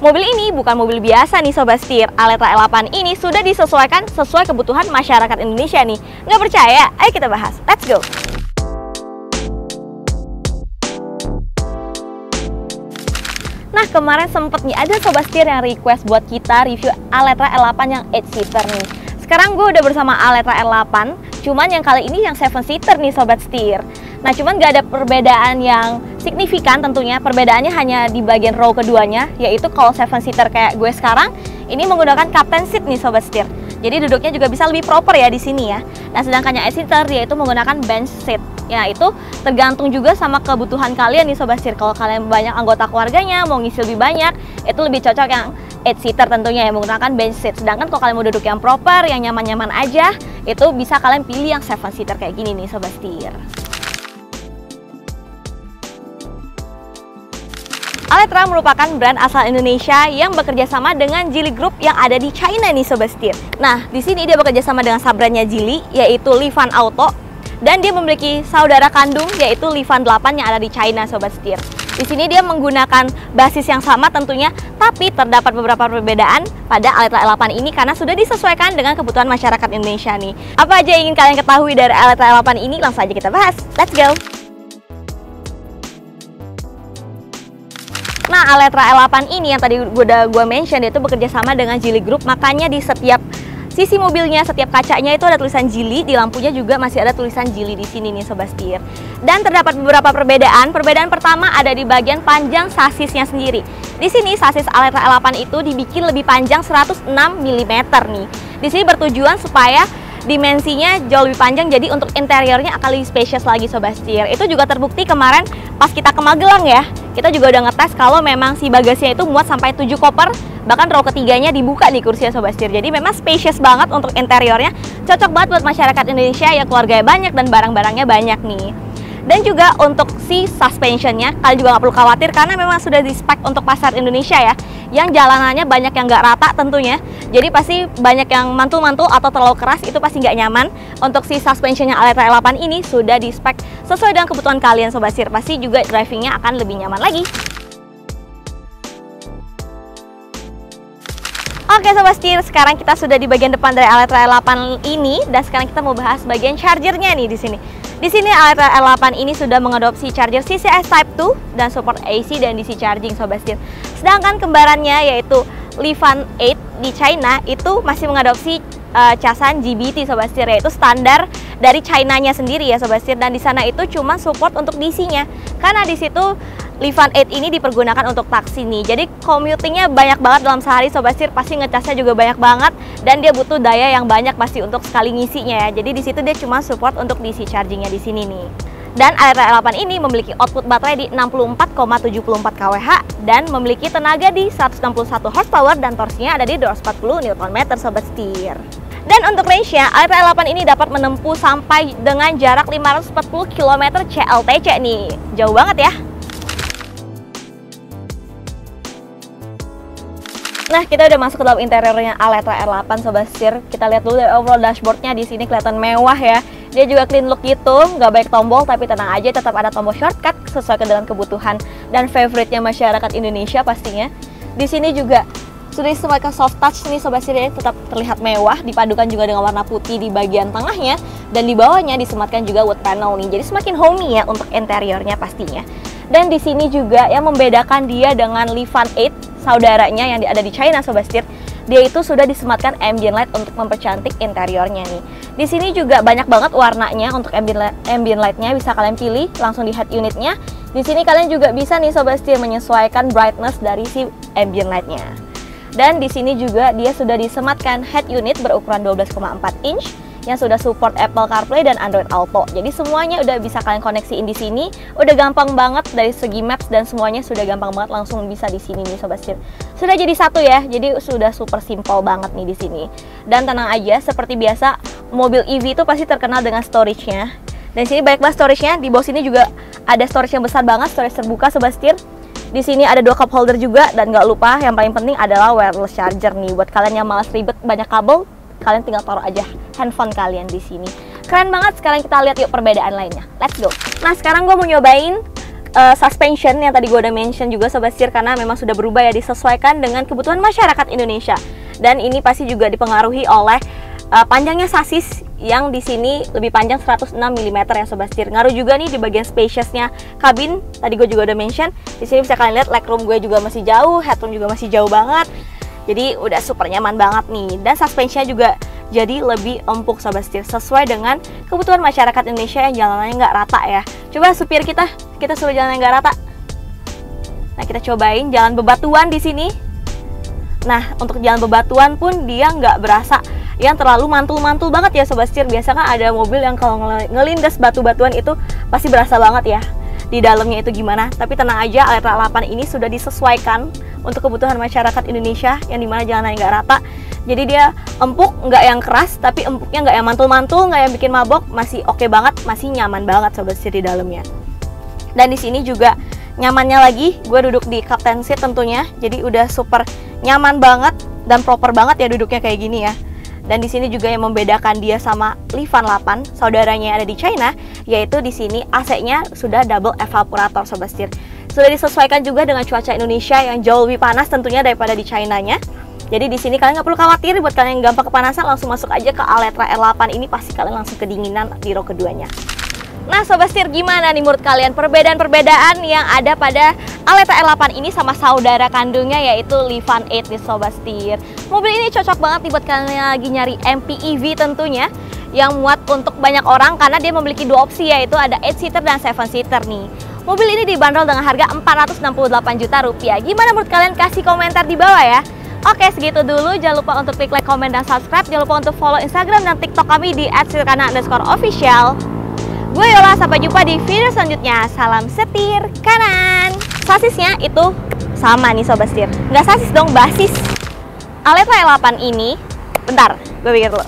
Mobil ini bukan mobil biasa nih Sobat Setir. Aletra L8 ini sudah disesuaikan sesuai kebutuhan masyarakat Indonesia nih. Nggak percaya? Ayo kita bahas. Let's go! Nah, kemarin sempet nih ada Sobat Setir yang request buat kita review Aletra L8 yang 8-seater nih. Sekarang gue udah bersama Aletra L8, cuman yang kali ini yang 7-seater nih Sobat Setir. Nah, cuman gak ada perbedaan yang signifikan tentunya. Perbedaannya hanya di bagian row keduanya, yaitu kalau 7-seater kayak gue sekarang, ini menggunakan captain seat nih Sobat Setir. Jadi duduknya juga bisa lebih proper ya di sini ya. Nah, sedangkan yang 8-seater dia itu menggunakan bench seat. Ya, itu tergantung juga sama kebutuhan kalian nih Sobat Setir. Kalau kalian banyak anggota keluarganya, mau ngisi lebih banyak, itu lebih cocok yang 8-seater tentunya yang menggunakan bench seat. Sedangkan kalau kalian mau duduk yang proper, yang nyaman-nyaman aja, itu bisa kalian pilih yang 7-seater kayak gini nih Sobat Setir. Aletra merupakan brand asal Indonesia yang bekerja sama dengan Geely Group yang ada di China nih Sobat Setir. Nah, di sini dia bekerja sama dengan sub-brandnya Geely, yaitu Li-Fan Auto, dan dia memiliki saudara kandung yaitu Li-Fan 8 yang ada di China Sobat Setir. Di sini dia menggunakan basis yang sama tentunya, tapi terdapat beberapa perbedaan pada Aletra L8 ini karena sudah disesuaikan dengan kebutuhan masyarakat Indonesia nih. Apa aja yang ingin kalian ketahui dari Aletra L8 ini? Langsung aja kita bahas. Let's go! Nah, Aletra L8 ini yang tadi udah gue mention, dia itu bekerja sama dengan Geely Group, makanya di setiap sisi mobilnya, setiap kacanya itu ada tulisan Geely, di lampunya juga masih ada tulisan Geely di sini nih Sobat Setir. Dan terdapat beberapa perbedaan. Perbedaan pertama ada di bagian panjang sasisnya sendiri. Di sini sasis Aletra L8 itu dibikin lebih panjang 106 mm nih. Di sini bertujuan supaya dimensinya jauh lebih panjang, jadi untuk interiornya akan lebih spacious lagi Sobat Setir. Itu juga terbukti kemarin pas kita ke Magelang ya. Kita juga udah ngetes kalau memang si bagasinya itu muat sampai 7 koper, bahkan row ketiganya dibuka nih kursinya Sobat Setir. Jadi memang spacious banget untuk interiornya, cocok banget buat masyarakat Indonesia yang keluarganya banyak dan barang-barangnya banyak nih. Dan juga untuk si suspensionnya, kalian juga nggak perlu khawatir karena memang sudah di-spec untuk pasar Indonesia ya, yang jalanannya banyak yang nggak rata tentunya. Jadi pasti banyak yang mantul-mantul atau terlalu keras, itu pasti nggak nyaman. Untuk si suspensionnya Aletra L8 ini sudah di-spec sesuai dengan kebutuhan kalian Sobat Setir. Pasti juga drivingnya akan lebih nyaman lagi. Oke Sobat Setir, sekarang kita sudah di bagian depan dari Aletra L8 ini, dan sekarang kita mau bahas bagian chargernya nih di sini. Di sini Aletra L8 ini sudah mengadopsi charger CCS Type 2 dan support AC dan DC charging Sobat Setir. Sedangkan kembarannya yaitu Li-Fan 8 di China itu masih mengadopsi casan GBT Sobat Setir, yaitu standar dari China-nya sendiri ya Sobat Setir. Dan di sana itu cuma support untuk DC-nya. Karena di situ Li-Fan 8 ini dipergunakan untuk taksi nih. Jadi commutingnya banyak banget dalam sehari Sobat Setir, pasti ngecasnya juga banyak banget dan dia butuh daya yang banyak pasti untuk sekali ngisinya ya. Jadi di situ dia cuma support untuk DC chargingnya di sini nih. Dan Aletra L8 ini memiliki output baterai di 64,74 kWh dan memiliki tenaga di 161 horsepower dan torsinya ada di 240 Nm Sobat Setir. Dan untuk range-nya, Aletra L8 ini dapat menempuh sampai dengan jarak 540 km CLTC nih. Jauh banget ya. Nah, kita udah masuk ke dalam interiornya Aletra L8 Sobat Setir. Kita lihat dulu dari overall dashboardnya, di sini kelihatan mewah ya. Dia juga clean look gitu, nggak banyak tombol, tapi tenang aja tetap ada tombol shortcut sesuai dengan kebutuhan dan favorite-nya masyarakat Indonesia pastinya. Di sini juga sudah disesuaikan soft touch nih Sobat Setir, tetap terlihat mewah, dipadukan juga dengan warna putih di bagian tengahnya, dan di bawahnya disematkan juga wood panel nih. Jadi semakin homey ya untuk interiornya pastinya. Dan di sini juga yang membedakan dia dengan Li-Fan 8 saudaranya yang ada di China Sobat Setir, dia itu sudah disematkan ambient light untuk mempercantik interiornya nih. Di sini juga banyak banget warnanya untuk ambient light-nya, bisa kalian pilih langsung di head unitnya. Di sini kalian juga bisa nih Sobat Setir menyesuaikan brightness dari si ambient light-nya. Dan di sini juga dia sudah disematkan head unit berukuran 12,4 inch yang sudah support Apple CarPlay dan Android Auto. Jadi semuanya udah bisa kalian koneksiin di sini. Udah gampang banget dari segi maps dan semuanya sudah gampang banget langsung bisa di sini nih Sobat Setir. Sudah jadi satu ya. Jadi sudah super simple banget nih di sini. Dan tenang aja, seperti biasa mobil EV itu pasti terkenal dengan storage-nya. Dan sini banyak banget storage-nya. Di bawah sini juga ada storage yang besar banget, storage terbuka Sobat Setir. Di sini ada 2 cup holder juga, dan nggak lupa yang paling penting adalah wireless charger nih. Buat kalian yang malas ribet banyak kabel, kalian tinggal taruh aja handphone kalian di sini. Keren banget. Sekarang kita lihat yuk perbedaan lainnya. Let's go. Nah, sekarang gue mau nyobain suspension yang tadi gue udah mention juga Sobat Setir, karena memang sudah berubah ya, disesuaikan dengan kebutuhan masyarakat Indonesia. Dan ini pasti juga dipengaruhi oleh panjangnya sasis yang di sini lebih panjang 106 mm ya Sobat Setir. Ngaruh juga nih di bagian spaciousnya kabin. Tadi gue juga udah mention. Di sini bisa kalian lihat legroom gue juga masih jauh, headroom juga masih jauh banget. Jadi udah super nyaman banget nih. Dan suspensionnya juga jadi lebih empuk Sobat Setir, sesuai dengan kebutuhan masyarakat Indonesia yang jalanannya nggak rata ya. Coba supir kita suruh jalan yang nggak rata. Nah, kita cobain jalan bebatuan di sini. Nah, untuk jalan bebatuan pun dia nggak berasa yang terlalu mantul-mantul banget ya Sobat Setir. Biasa kan ada mobil yang kalau ngelindas batu-batuan itu pasti berasa banget ya di dalamnya itu gimana. Tapi tenang aja, Aletra 8 ini sudah disesuaikan untuk kebutuhan masyarakat Indonesia yang dimana jalanannya nggak rata. Jadi dia empuk, nggak yang keras, tapi empuknya nggak yang mantul-mantul, nggak yang bikin mabok, masih oke banget, masih nyaman banget Sobat Setir di dalamnya. Dan di sini juga nyamannya lagi, gue duduk di captain seat tentunya, jadi udah super nyaman banget dan proper banget ya duduknya kayak gini ya. Dan di sini juga yang membedakan dia sama Lifan 8, saudaranya yang ada di China, yaitu di sini AC-nya sudah double evaporator Sobat Setir. Sudah disesuaikan juga dengan cuaca Indonesia yang jauh lebih panas tentunya daripada di China-nya. Jadi di sini kalian nggak perlu khawatir, buat kalian yang gampang kepanasan langsung masuk aja ke Aletra R8 ini, pasti kalian langsung kedinginan di row keduanya. Nah Sobat Setir, gimana nih menurut kalian perbedaan-perbedaan yang ada pada Aletra R8 ini sama saudara kandungnya yaitu Lifan 8 nih Sobat Setir. Mobil ini cocok banget nih buat kalian yang lagi nyari MPEV tentunya, yang muat untuk banyak orang karena dia memiliki dua opsi, yaitu ada 8-seater dan 7-seater nih. Mobil ini dibanderol dengan harga Rp468 juta. Gimana menurut kalian? Kasih komentar di bawah ya. Oke, segitu dulu. Jangan lupa untuk klik like, komen, dan subscribe. Jangan lupa untuk follow Instagram dan TikTok kami di @setirkana_official. Gue Yola, sampai jumpa di video selanjutnya. Salam setir kanan. Sasisnya itu sama nih Sobat Setir. Nggak sasis dong, basis. Aletra R8 ini, bentar, gue pikir dulu.